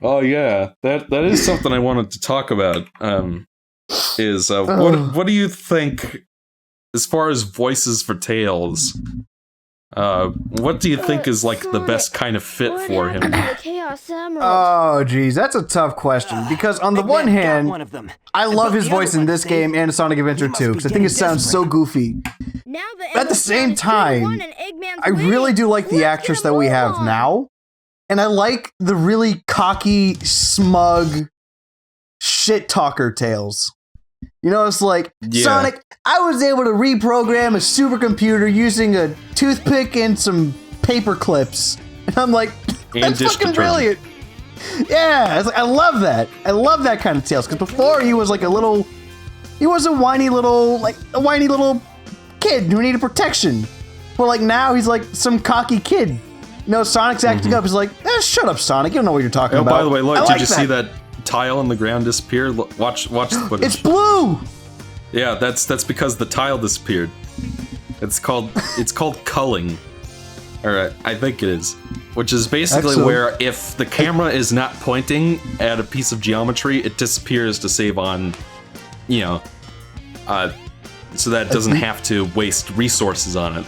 Oh yeah, that is something I wanted to talk about. What do you think as far as voices for Tails? What do you think is like the best kind of fit for him? Oh, geez, that's a tough question. Because on the one hand, I love his voice in this game and Sonic Adventure 2, because I think it sounds so goofy. But at the same time, I really do like the actress that we have now. And I like the really cocky, smug, shit-talker Tails. You know, it's like, Sonic, I was able to reprogram a supercomputer using a toothpick and some paper clips. And I'm like, that's fucking brilliant. Yeah, it's like, I love that. I love that kind of Tails. Because before, he was like he was a whiny little kid who needed protection. But like now, he's like some cocky kid. You know, Sonic's acting up. He's like, shut up, Sonic. You don't know what you're talking about. By the way, look, did you see that tile on the ground disappear? Watch the footage. It's blue! Yeah, that's because the tile disappeared. It's called culling. Or I think it is. Which is basically where if the camera is not pointing at a piece of geometry, it disappears to save on, so that it doesn't have to waste resources on it.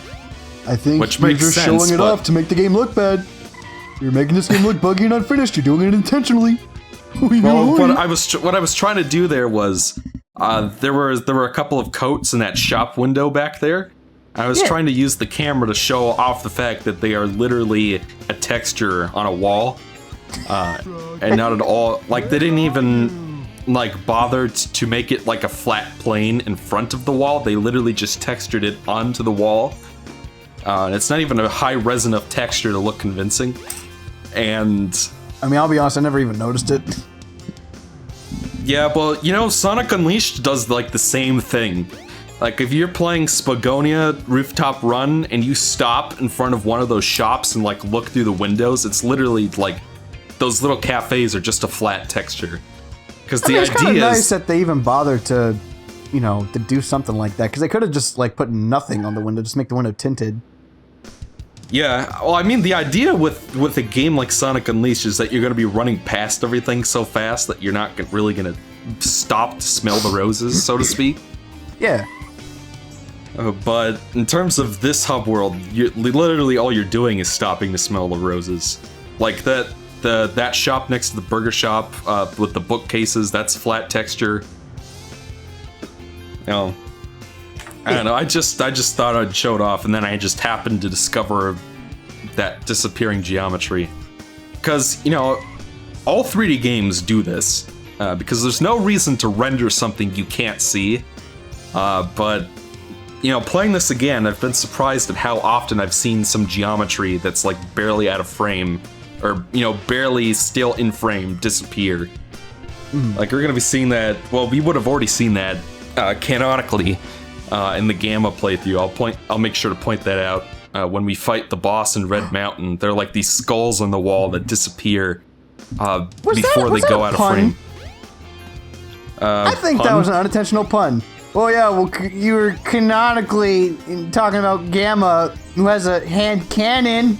I think you're showing it off to make the game look bad. You're making this game look buggy and unfinished. You're doing it intentionally. Well, what I was trying to do there was, there were a couple of coats in that shop window back there. I was trying to use the camera to show off the fact that they are literally a texture on a wall, and not at all like they didn't even like bother to make it like a flat plane in front of the wall. They literally just textured it onto the wall. And it's not even a high res enough texture to look convincing. And I mean, I'll be honest, I never even noticed it. Yeah, well, Sonic Unleashed does like the same thing. Like if you're playing Spagonia Rooftop Run and you stop in front of one of those shops and like look through the windows, it's literally like those little cafes are just a flat texture. Because the idea is, it's kind of nice that they even bothered to, to do something like that. Because they could have just like put nothing on the window, just make the window tinted. Yeah, well, I mean, the idea with a game like Sonic Unleashed is that you're going to be running past everything so fast that you're not really going to stop to smell the roses, so to speak. Yeah. But in terms of this hub world, literally all you're doing is stopping to smell the roses. Like that shop next to the burger shop with the bookcases, that's flat texture. I don't know, I just thought I'd show it off, and then I just happened to discover that disappearing geometry. Because, all 3D games do this, because there's no reason to render something you can't see. But, playing this again, I've been surprised at how often I've seen some geometry that's like barely out of frame, or, barely still in frame disappear. Like, we're gonna be seeing that, well, we would have already seen that canonically in the Gamma playthrough. I'll make sure to point that out when we fight the boss in Red Mountain. They're like these skulls on the wall that disappear before they go out of frame. I think that was an unintentional pun. Well, yeah, you were canonically talking about Gamma, who has a hand cannon.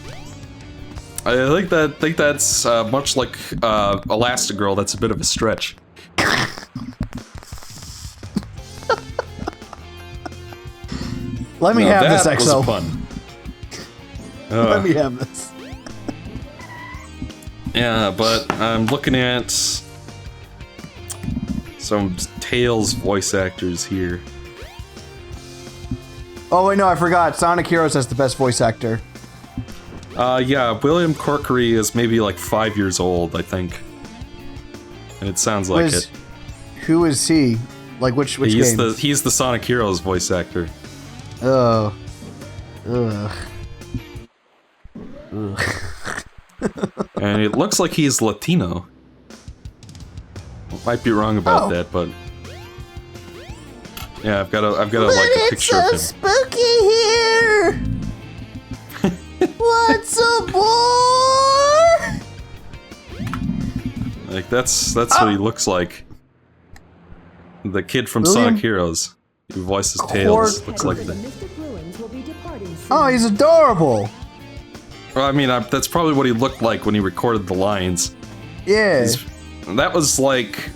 I think that's much like Elastigirl. That's a bit of a stretch. Let me have this, XO. That was a pun. Let me have this. Yeah, but I'm looking at some Tails voice actors here. Oh wait, no, I forgot. Sonic Heroes has the best voice actor. Yeah, William Corkery is maybe like 5 years old, I think. And it sounds like it. Who is he? Like which game? He's the Sonic Heroes voice actor. Oh. Ugh. And it looks like he's Latino. Might be wrong about that, but yeah, I've got like a picture of him. It's so spooky here. What's aboard? Like that's what he looks like. The kid from Sonic Heroes, who voices Tails, looks like that. Oh, he's adorable. Well, I mean, that's probably what he looked like when he recorded the lines. Yeah. That was like,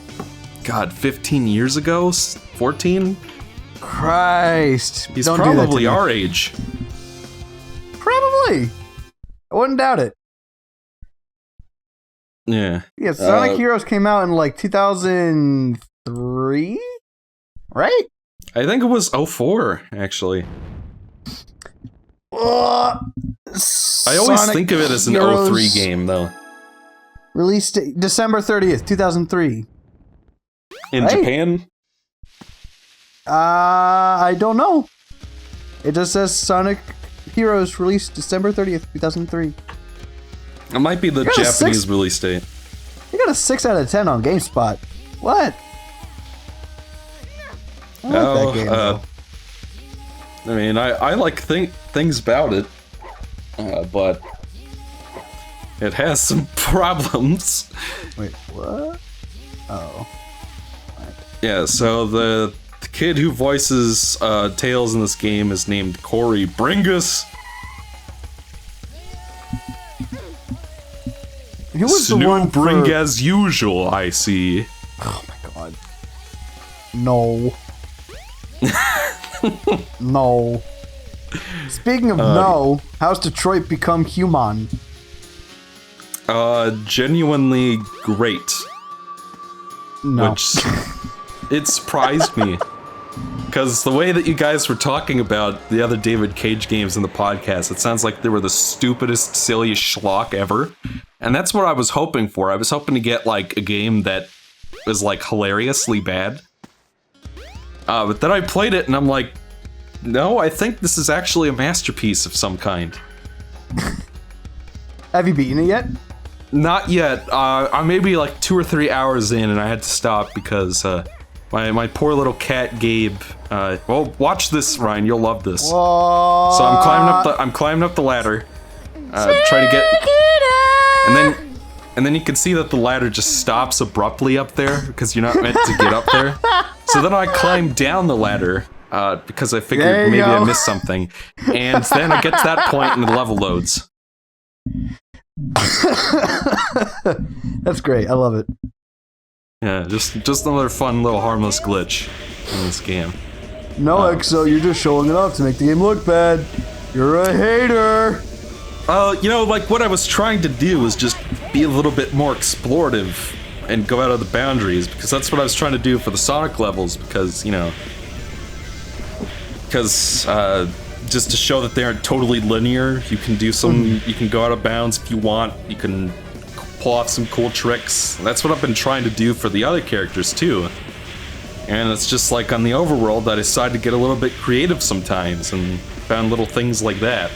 God, 15 years ago? 14? Christ. He's Don't probably do that to me. our age. Probably. I wouldn't doubt it. Yeah. Yeah, Sonic Heroes came out in like 2003? Right? I think it was 04, actually. I always think of it as an 03 game, though. Released December 30th, 2003. In Japan? I don't know. It just says Sonic Heroes released December 30th, 2003. It might be the Japanese release date. You got a 6 out of 10 on GameSpot. What? I like that game, I mean, I like things about it, but it has some problems. Wait, what? Oh. Right. Yeah, so the kid who voices Tails in this game is named Corey Bringus. Who was the one Bring as usual, I see. Oh my god. No. No. Speaking of no, how's Detroit become human? Genuinely great. No. Which, it surprised me. Because the way that you guys were talking about the other David Cage games in the podcast, it sounds like they were the stupidest, silliest schlock ever. And that's what I was hoping for. I was hoping to get, like, a game that was, like, hilariously bad. But then I played it and I'm like, no, I think this is actually a masterpiece of some kind. Have you beaten it yet? Not yet. I'm maybe like 2 or 3 hours in and I had to stop because, my poor little cat Gabe. Well, watch this, Ryan. You'll love this. Whoa. So I'm climbing up the ladder, trying to get, and then you can see that the ladder just stops abruptly up there because you're not meant to get up there. So then I climb down the ladder because I figured maybe I missed something, and then I get to that point and the level loads. That's great. I love it. Yeah, just another fun little harmless glitch in this game. No, Exo, you're just showing it off to make the game look bad. You're a hater. You know, like what I was trying to do was just be a little bit more explorative and go out of the boundaries, because that's what I was trying to do for the Sonic levels, because, you know, just to show that they aren't totally linear. You can do some, you can go out of bounds if you want, you can pull off some cool tricks. That's what I've been trying to do for the other characters too. And it's just like on the overworld, I decided to get a little bit creative sometimes and found little things like that.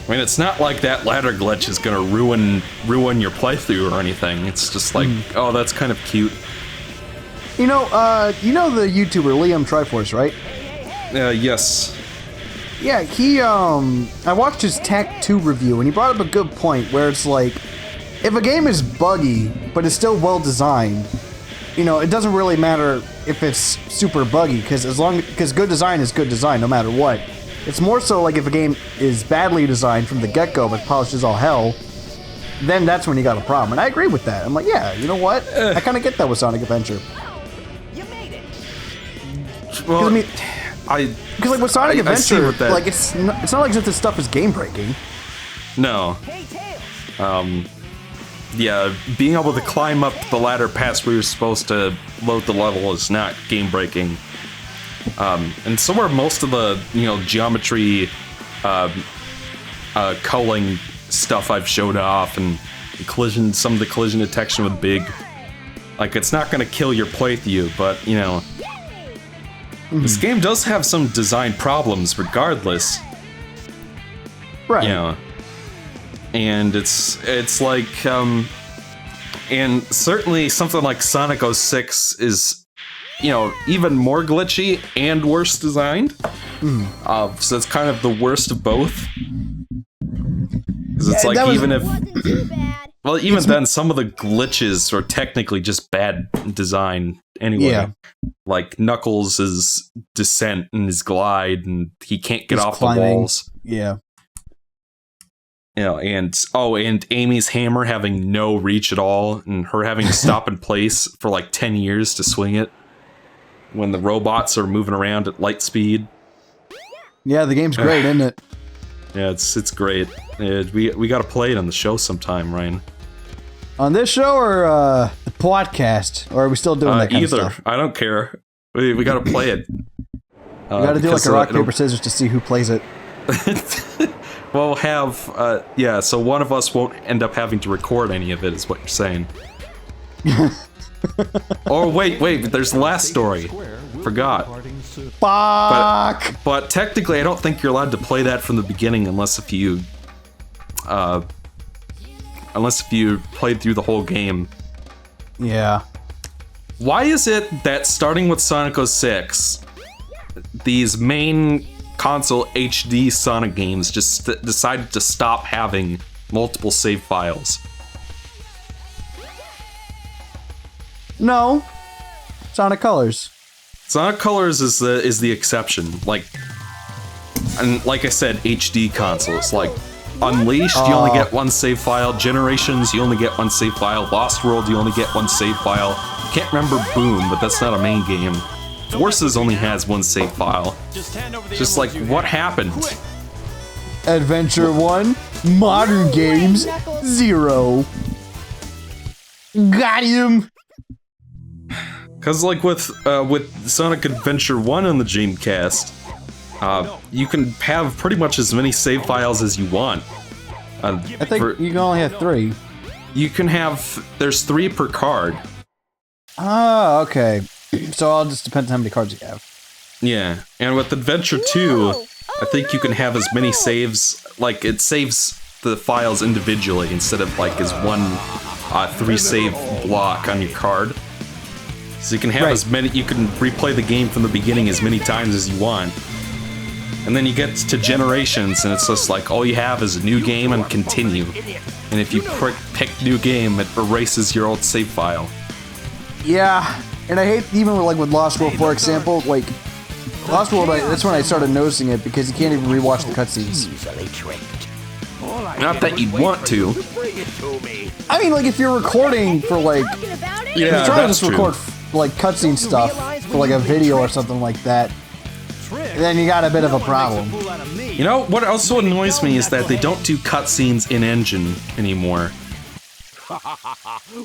I mean, it's not like that ladder glitch is gonna ruin your playthrough or anything. It's just like, oh, that's kind of cute. You know the YouTuber Liam Triforce, right? Yes. Yeah, he, I watched his Tech 2 review, and he brought up a good point, where it's like, if a game is buggy, but it's still well designed, you know, it doesn't really matter if it's super buggy, because good design is good design, no matter what. It's more so like if a game is badly designed from the get-go, but polished as all hell, then that's when you got a problem. And I agree with that. I'm like, yeah, you know what? I kind of get that with Sonic Adventure. You made it. Well, I mean, because like with Sonic I Adventure, that. like it's not like as if this stuff is game breaking. No. Hey, Tails. Yeah, being able to climb up the ladder past where you're supposed to load the level is not game breaking. And so are most of the, you know, geometry, culling stuff I've showed off, and some of the collision detection with Big. Like, it's not gonna kill your playthrough, but, you know, this game does have some design problems regardless. Right. You know, and it's like, and certainly something like Sonic 06 is, you know, even more glitchy and worse designed. So it's kind of the worst of both. Because it's like, even if... Wasn't too bad. Well, even then, some of the glitches are technically just bad design anyway. Yeah. Like Knuckles' descent and his glide, and he can't get He's off climbing. the walls. Yeah. You know, and Amy's hammer having no reach at all, and her having to stop in place for like 10 years to swing it when the robots are moving around at light speed. Yeah, the game's great, isn't it? Yeah, it's great. We got to play it on the show sometime, Ryan. On this show or the podcast? Or are we still doing that kind either. of stuff? I don't care. We got to play it. We got to do like a rock, paper, scissors to see who plays it. We'll have, so one of us won't end up having to record any of it, is what you're saying. Oh, wait, there's the last story. Forgot. Fuck! But technically, I don't think you're allowed to play that from the beginning unless if you played through the whole game. Yeah. Why is it that starting with Sonic 06, these main console HD Sonic games just decided to stop having multiple save files? No. Sonic Colors. Sonic Colors is the exception. Like I said, HD consoles. Like Unleashed, you only get one save file. Generations, you only get one save file. Lost World, you only get one save file. Can't remember Boom, but that's not a main game. Forces only has one save file. Just like, what happened? Adventure 1, modern games, 0. Got him! Cause like with Sonic Adventure 1 on the Dreamcast, you can have pretty much as many save files as you want. I think you can only have 3. You can have, there's 3 per card. Oh, okay. So all just depends on how many cards you have. Yeah, and with Adventure 2, I think you can have as many saves, like it saves the files individually instead of like as one 3 save block on your card. So you can have as many, you can replay the game from the beginning as many times as you want. And then you get to Generations and it's just like all you have is a new game and continue. And if you pick new game, it erases your old save file. Yeah. And I hate, even with Lost World, for example, like, Lost World, that's when I started noticing it, because you can't even rewatch the cutscenes. Not that you'd want to. I mean, like, if you're recording for, like, if you're trying to just record, like, cutscene stuff for, like, a video or something like that, then you got a bit of a problem. You know, what also annoys me is that they don't do cutscenes in-engine anymore.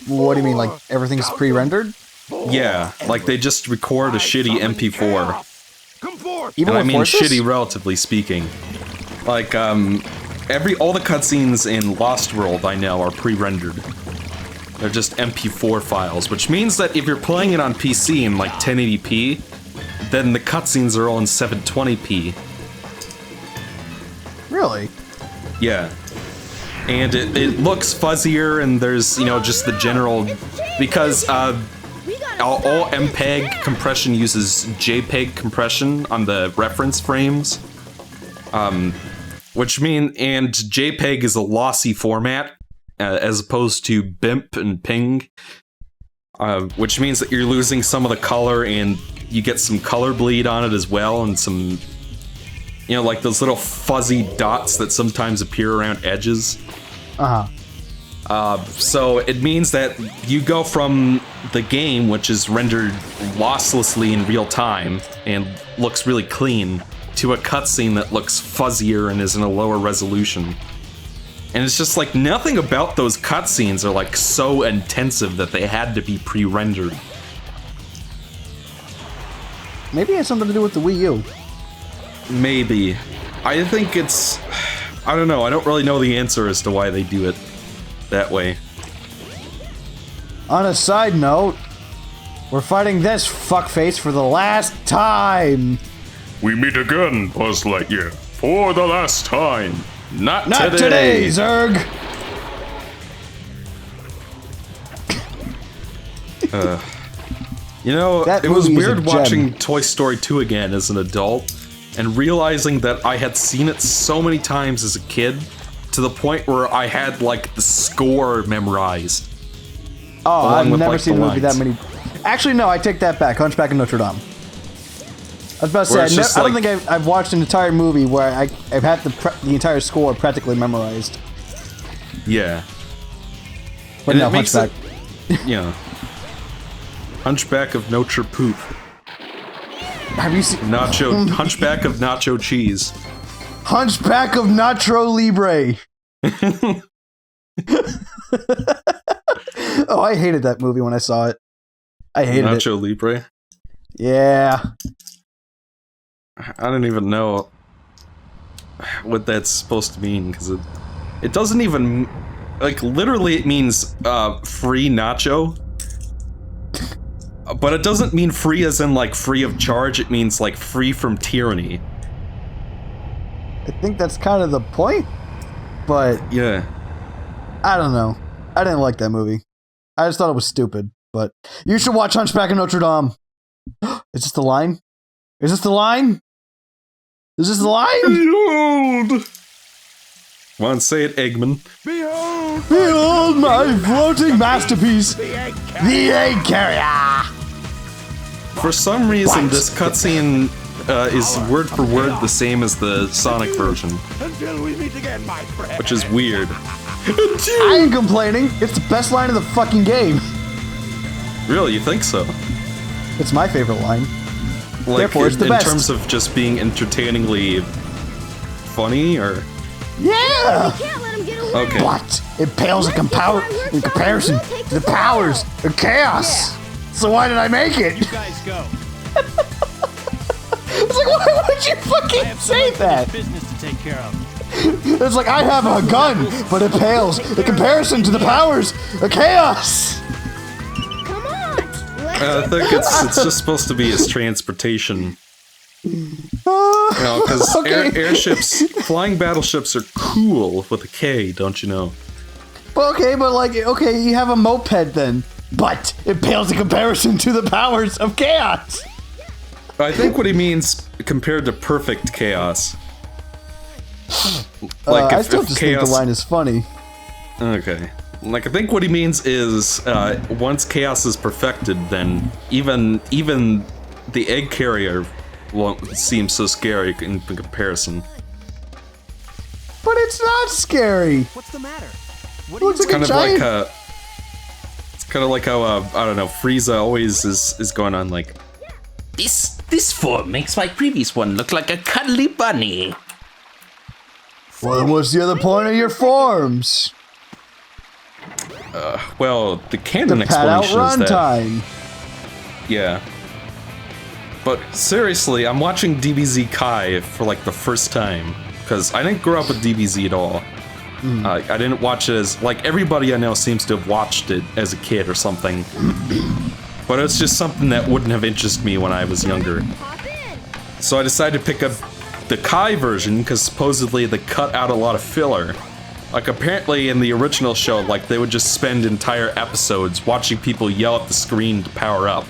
What do you mean, like, everything's pre-rendered? Yeah, like they just record a shitty MP4. Even and I mean Forces? shitty, relatively speaking. Like, all the cutscenes in Lost World I know are pre-rendered. They're just MP4 files, which means that if you're playing it on PC in like 1080p, then the cutscenes are all in 720p. Really? Yeah. And it looks fuzzier, and there's, you know, just the general, because all MPEG compression uses JPEG compression on the reference frames, and JPEG is a lossy format as opposed to BIMP and PNG, which means that you're losing some of the color, and you get some color bleed on it as well, and some, you know, like those little fuzzy dots that sometimes appear around edges. So it means that you go from the game, which is rendered losslessly in real time and looks really clean, to a cutscene that looks fuzzier and is in a lower resolution. And it's just like nothing about those cutscenes are like so intensive that they had to be pre-rendered. Maybe it has something to do with the Wii U. Maybe. I think it's... I don't know. I don't really know the answer as to why they do it that way. On a side note, we're fighting this fuckface for the last time. We meet again, Buzz Lightyear, for the last time. Not today, Zurg. You know, That it was movie is a weird gem. watching Toy Story 2 again as an adult, and realizing that I had seen it so many times as a kid, to the point where I had, like, the score memorized. Oh, I've with, never like, seen the a movie that lines. many. Actually, no, I take that back. Hunchback of Notre Dame. I was about to Where say, it's just I don't like- think I've watched an entire movie where I've had the entire score practically memorized. Yeah. But And no, it makes Hunchback. Yeah. Hunchback of Notre Poop. Have you seen Hunchback of Nacho Cheese. Hunchback of Nacho Libre? Oh, I hated that movie when I saw it. I hated it. Nacho Libre? Yeah. I don't even know what that's supposed to mean, because it doesn't even... Like, literally it means free nacho. But it doesn't mean free as in, like, free of charge. It means, like, free from tyranny. I think that's kind of the point, but Yeah. I don't know. I didn't like that movie. I just thought it was stupid, but you should watch Hunchback of Notre Dame. Is this the line? Is this the line? Is this the line? Behold! Come on, say it, Eggman. Behold my floating masterpiece, the egg carrier. For some reason, this cutscene is word for word the same as the Sonic version. Until we meet again, my friend. Which is weird. I ain't complaining. It's the best line of the fucking game. Really, you think so? It's my favorite line. Like, Therefore, it's the in best. terms of just being entertainingly funny, or... Yeah! Can't let him get away. Okay. But it pales in comparison to the powers of chaos. So why did I make it? You guys go. It's like, why would you fucking say that? Business to take care of. It's like, I have a gun, but it pales in comparison to the powers of chaos. Come on. I think it's just supposed to be his transportation. You know, because Okay. airships, flying battleships are cool with a K, don't you know? Okay, but like, okay, you have a moped then. But it pales in comparison to the powers of chaos. I think what he means compared to perfect chaos. I still just think the line is funny. Okay. Like, I think what he means is, once chaos is perfected, then even the egg carrier won't seem so scary in comparison. But it's not scary. What's the matter? What It looks like Kind a of giant... like it's kind of like how I don't know, Frieza always is going on like, This form makes my previous one look like a cuddly bunny. Well, then what's the other point of your forms? well, the canon The pad out explanation is that. runtime. Yeah. But seriously, I'm watching DBZ Kai for like the first time, because I didn't grow up with DBZ at all. I didn't watch it as, like, everybody I know seems to have watched it as a kid or something. But it's just something that wouldn't have interested me when I was younger. Hop in. So I decided to pick up the Kai version, because supposedly they cut out a lot of filler. Like, apparently in the original show, like, they would just spend entire episodes watching people yell at the screen to power up.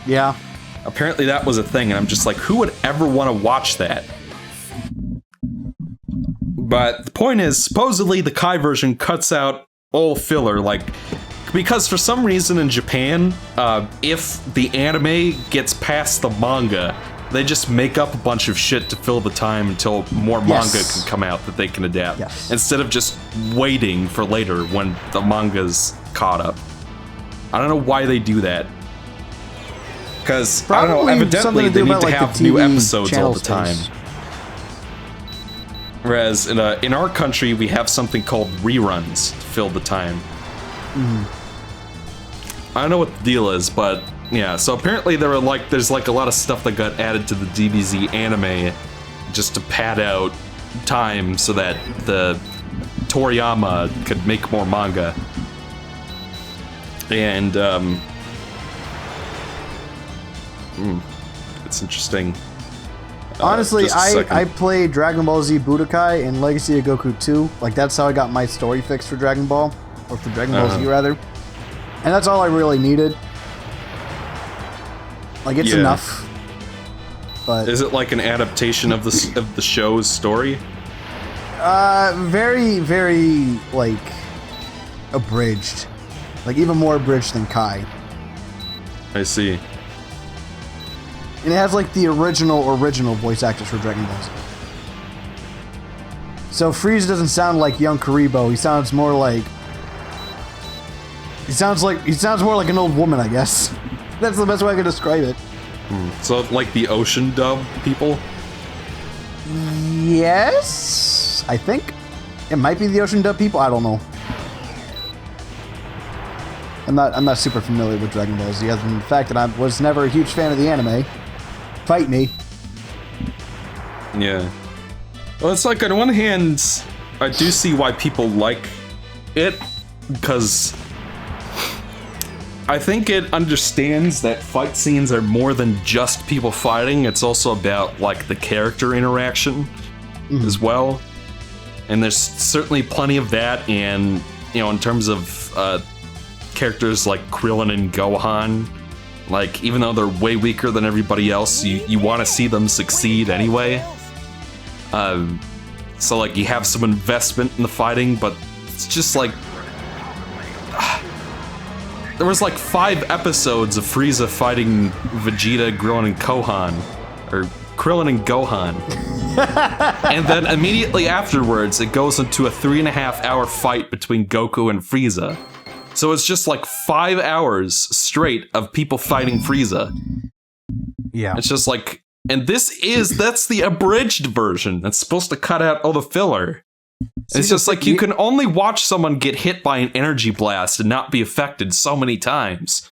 Yeah. Apparently that was a thing, and I'm just like, who would ever want to watch that? But the point is, supposedly the Kai version cuts out all filler, like, because for some reason in Japan, if the anime gets past the manga, they just make up a bunch of shit to fill the time until more manga Yes. can come out that they can adapt. Yes. Instead of just waiting for later when the manga's caught up. I don't know why they do that. Because, I don't know, Probably evidently something to they do need about, to like, the have new TV episodes all channel the time. space. Whereas in our country, we have something called reruns to fill the time. I don't know what the deal is, but yeah. So apparently there's like a lot of stuff that got added to the DBZ anime just to pad out time so that the Toriyama could make more manga. And it's interesting. Honestly, Just a second. I played Dragon Ball Z Budokai and Legacy of Goku 2. Like, that's how I got my story fixed for Dragon Ball. Or for Dragon Ball Z, rather. And that's all I really needed. Like, it's Yeah. enough. But, Is it like an adaptation of the show's story? very, very, like, abridged. Like, even more abridged than Kai. I see. And it has, like, the original voice actors for Dragon Ball Z. So Frieza doesn't sound like young Karibo. He sounds more like... He sounds more like an old woman, I guess. That's the best way I can describe it. So, like the ocean dub people? Yes, I think. It might be the ocean dub people. I don't know. I'm not super familiar with Dragon Ball Z, other than the fact that I was never a huge fan of the anime. Fight me. Yeah. Well, it's like, on one hand, I do see why people like it, because I think it understands that fight scenes are more than just people fighting. It's also about, like, the character interaction as well. And there's certainly plenty of that, and, you know, in terms of characters like Krillin and Gohan, like, even though they're way weaker than everybody else, you want to see them succeed anyway. So, like, you have some investment in the fighting, but it's just like... There was like 5 episodes of Frieza fighting Vegeta, Krillin, and Gohan. Or Krillin and Gohan. And then immediately afterwards, it goes into a 3.5-hour fight between Goku and Frieza. So it's just like 5 hours straight of people fighting Frieza. Yeah. It's just like... And that's the abridged version. That's supposed to cut out all the filler. It's just like you can only watch someone get hit by an energy blast and not be affected so many times